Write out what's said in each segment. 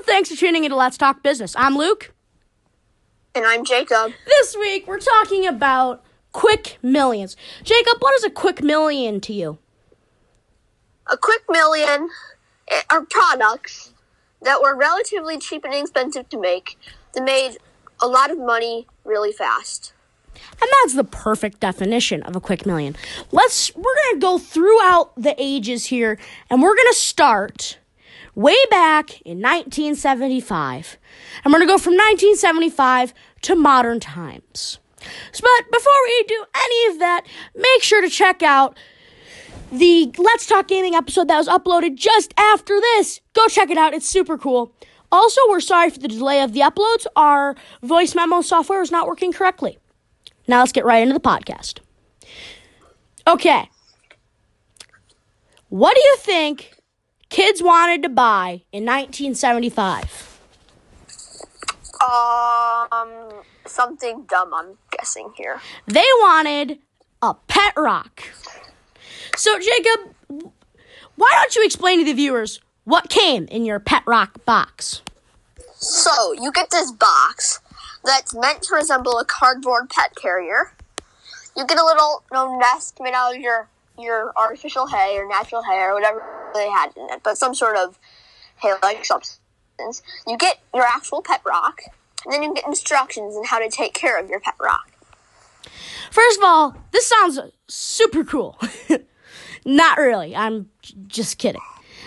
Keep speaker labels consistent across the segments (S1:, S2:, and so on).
S1: thanks for tuning into Let's Talk Business. I'm Luke.
S2: And I'm Jacob.
S1: This week, we're talking about quick millions. Jacob, what is a quick million to you?
S2: A quick million are products that were relatively cheap and inexpensive to make that made a lot of money really fast.
S1: And that's the perfect definition of a quick million. We're going to go throughout the ages here, and we're going to start way back in 1975. And we're going to go from 1975 to modern times. But before we do any of that, make sure to check out the Let's Talk Gaming episode that was uploaded just after this. Go check it out. It's super cool. Also, we're sorry for the delay of the uploads. Our voice memo software is not working correctly. Now let's get right into the podcast. Okay. What do you think kids wanted to buy in 1975?
S2: Something dumb, I'm guessing here.
S1: They wanted a pet rock. So, Jacob, why don't you explain to the viewers what came in your pet rock box?
S2: So, you get this box that's meant to resemble a cardboard pet carrier. You get a little nest made out of your artificial hay or natural hay or whatever they had in it, but some sort of hay-like substance. You get your actual pet rock, and then you get instructions on how to take care of your pet rock.
S1: First of all, this sounds super cool. Not really. I'm just kidding.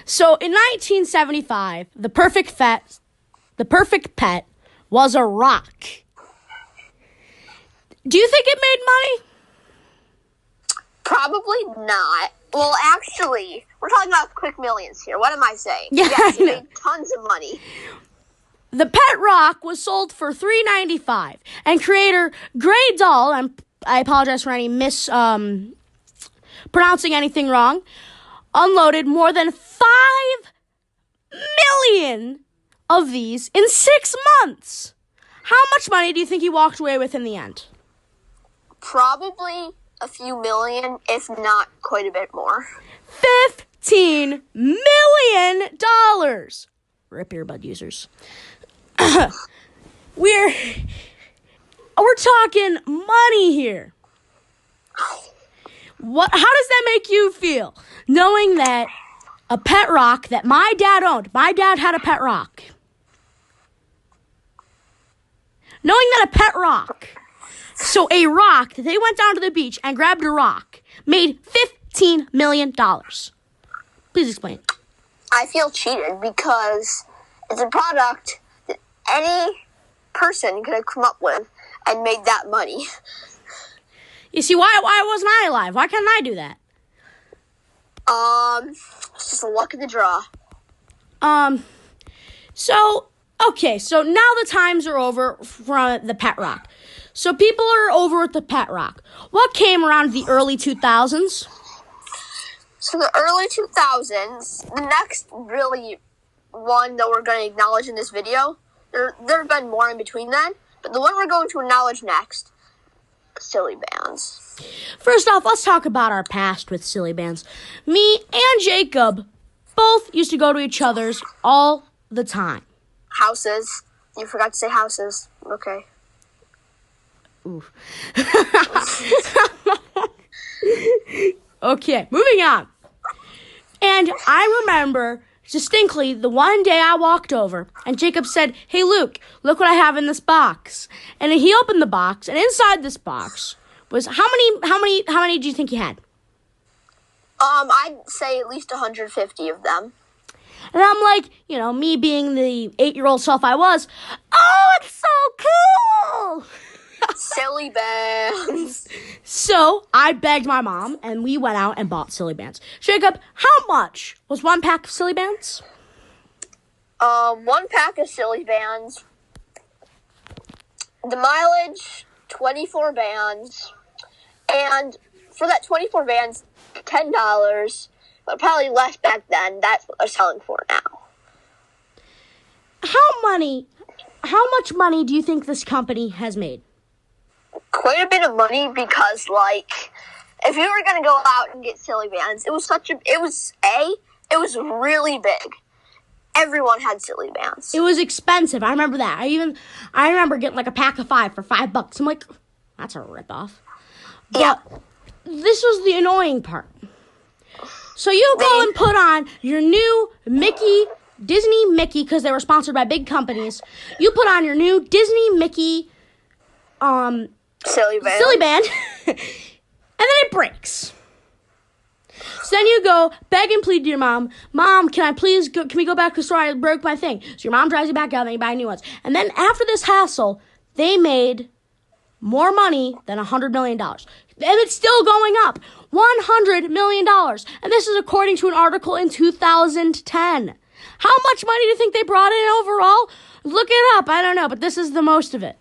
S1: So in 1975, the perfect pet was a rock. Do you think it made money?
S2: Probably not. Well, actually, we're talking about quick millions here. What am I saying?
S1: Yeah,
S2: yes, it made tons of money.
S1: The pet rock was sold for $3.95, and creator Gray Dahl, and I apologize for any pronouncing anything wrong, unloaded more than 5 million of these in 6 months. How much money do you think he walked away with in the end?
S2: Probably a few million, if not quite a bit more.
S1: $15 million. Rip earbud users. We're talking money here. How does that make you feel? Knowing that a pet rock that my dad owned, my dad had a pet rock. Knowing that a pet rock, so a rock, that they went down to the beach and grabbed a rock, made $15 million. Please explain.
S2: I feel cheated because it's a product that any person could have come up with and made that money.
S1: You see, why wasn't I alive? Why can't I do that?
S2: It's just the luck of the draw.
S1: So now the times are over from the pet rock. So people are over with the pet rock. What came around the early 2000s?
S2: So the early 2000s, the next really one that we're going to acknowledge in this video, there have been more in between then, but the one we're going to acknowledge next, silly bands.
S1: First off, let's talk about our past with silly bands. Me and Jacob both used to go to each other's all the time.
S2: Houses. You forgot to say houses. Okay.
S1: Oof. Okay, moving on. And I remember distinctly the one day I walked over and Jacob said, "Hey Luke, look what I have in this box." And he opened the box, and inside this box was how many do you think he had?
S2: I'd say at least 150 of them.
S1: And I'm like, me being the 8-year-old self I was, oh, it's so cool!
S2: Silly bands.
S1: So I begged my mom, and we went out and bought silly bands. Jacob, how much was one pack of silly bands?
S2: One pack of silly bands. The mileage, 24 bands. And for that 24 bands, $10. But probably less back then. That's what they're selling for now.
S1: How much money do you think this company has made?
S2: Quite a bit of money because, if you were going to go out and get silly bands, it was really big. everyone had Silly Bands.
S1: It was expensive. I remember that. I remember getting like a pack of 5 for $5. I'm like, that's a ripoff.
S2: Yeah.
S1: But this was the annoying part. So you go and put on your new Disney Mickey, because they were sponsored by big companies. You put on your new Disney Mickey
S2: Silly
S1: band, and then it breaks. So then you go beg and plead to your mom. Mom, can we go back to the store? I broke my thing. So your mom drives you back out, and you buy new ones. And then after this hassle, they made more money than $100 million. And it's still going up. $100 million. And this is according to an article in 2010. How much money do you think they brought in overall? Look it up. I don't know, but this is the most of it.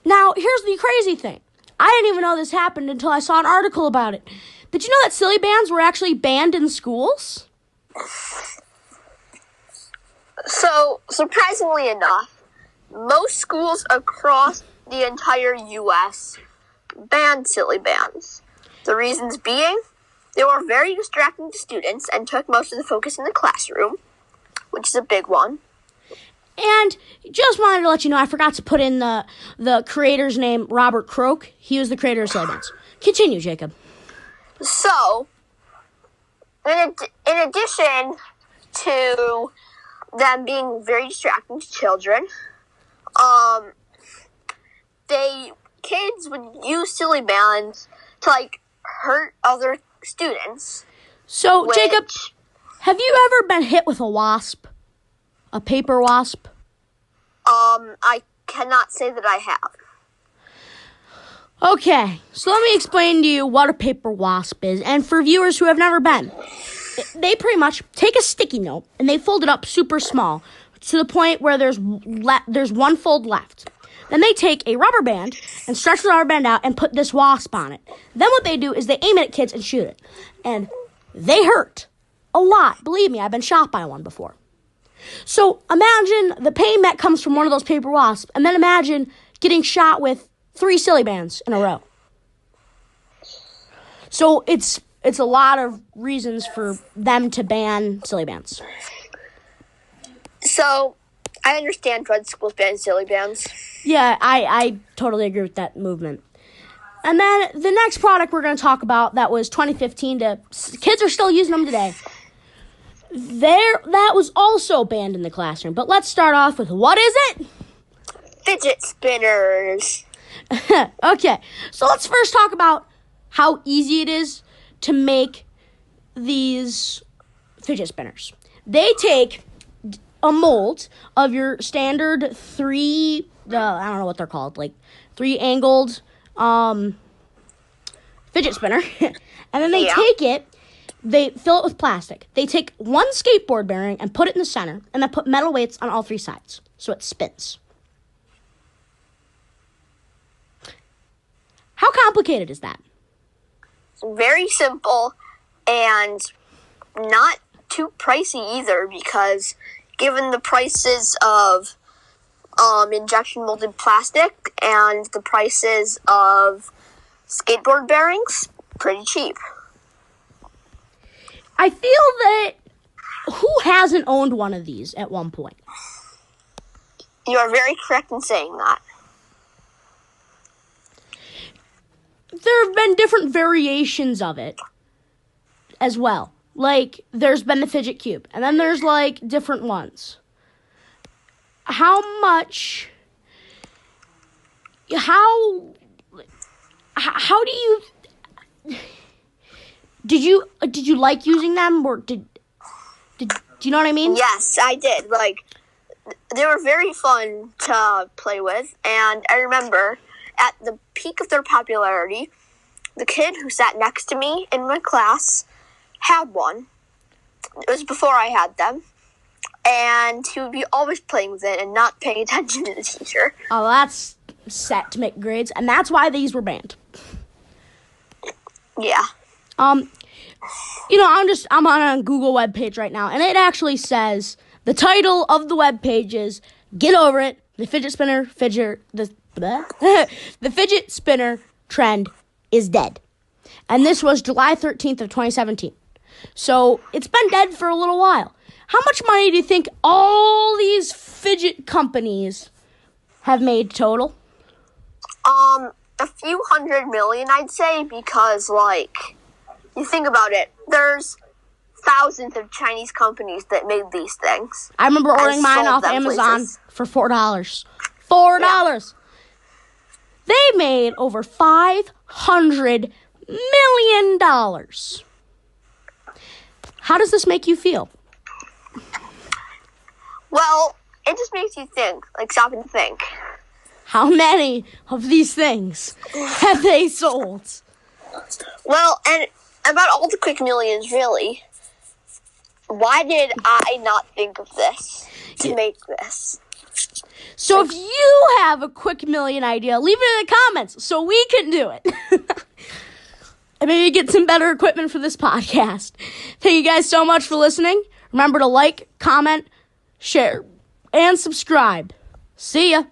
S1: Now, here's the crazy thing. I didn't even know this happened until I saw an article about it. Did you know that silly bands were actually banned in schools?
S2: So, surprisingly enough, most schools across the entire U.S. banned silly bands. The reasons being, they were very distracting to students and took most of the focus in the classroom, which is a big one.
S1: And just wanted to let you know, I forgot to put in the creator's name, Robert Krook. He was the creator of silly bands. Continue, Jacob.
S2: So, in addition to them being very distracting to children, kids would use silly bands to hurt other students.
S1: So, Jacob, have you ever been hit with a wasp? A paper wasp?
S2: I cannot say that I have.
S1: Okay, so let me explain to you what a paper wasp is. And for viewers who have never been, they pretty much take a sticky note and they fold it up super small to the point where there's one fold left. Then they take a rubber band and stretch the rubber band out and put this wasp on it. Then what they do is they aim it at kids and shoot it. And they hurt a lot. Believe me, I've been shot by one before. So imagine the pain that comes from one of those paper wasps, and then imagine getting shot with 3 silly bands in a row. So it's a lot of reasons for them to ban silly bands.
S2: So I understand Red Schools ban silly bands.
S1: Yeah, I totally agree with that movement. And then the next product we're going to talk about that was 2015 kids are still using them today. That was also banned in the classroom. But let's start off with, what is it?
S2: Fidget spinners.
S1: Okay, so let's first talk about how easy it is to make these fidget spinners. They take a mold of your standard 3, I don't know what they're called, 3-angled fidget spinner. And then they take it, they fill it with plastic. They take one skateboard bearing and put it in the center, and then put metal weights on all 3 sides, so it spins. How complicated is that?
S2: Very simple and not too pricey either, because given the prices of injection molded plastic and the prices of skateboard bearings, pretty cheap.
S1: I feel that who hasn't owned one of these at one point?
S2: You are very correct in saying that.
S1: There have been different variations of it as well. There's been the fidget cube, and then there's, different ones. How do you... Did you like using them, or do you know what I mean?
S2: Yes, I did. They were very fun to play with, and I remember at the peak of their popularity, the kid who sat next to me in my class had one. It was before I had them, and he would be always playing with it and not paying attention to the teacher.
S1: Oh, that's set to make grades, and that's why these were banned.
S2: Yeah.
S1: I'm on a Google webpage right now, and it actually says the title of the webpage is "Get Over It: The Fidget Spinner Trend is Dead," and this was July 13th of 2017. So it's been dead for a little while. How much money do you think all these fidget companies have made total?
S2: A few $100 million, I'd say, because, like, you think about it, there's thousands of Chinese companies that made these things.
S1: I remember ordering mine off Amazon for $4. $4. Yeah. They made over $500 million. How does this make you feel?
S2: Well, it just makes you think, like, stop and think.
S1: How many of these things have they sold?
S2: Well, and about all the Quick Millions, really, why did I not think of this to make this?
S1: So if you have a Quick Million idea, leave it in the comments so we can do it. And maybe get some better equipment for this podcast. Thank you guys so much for listening. Remember to like, comment, share, and subscribe. See ya.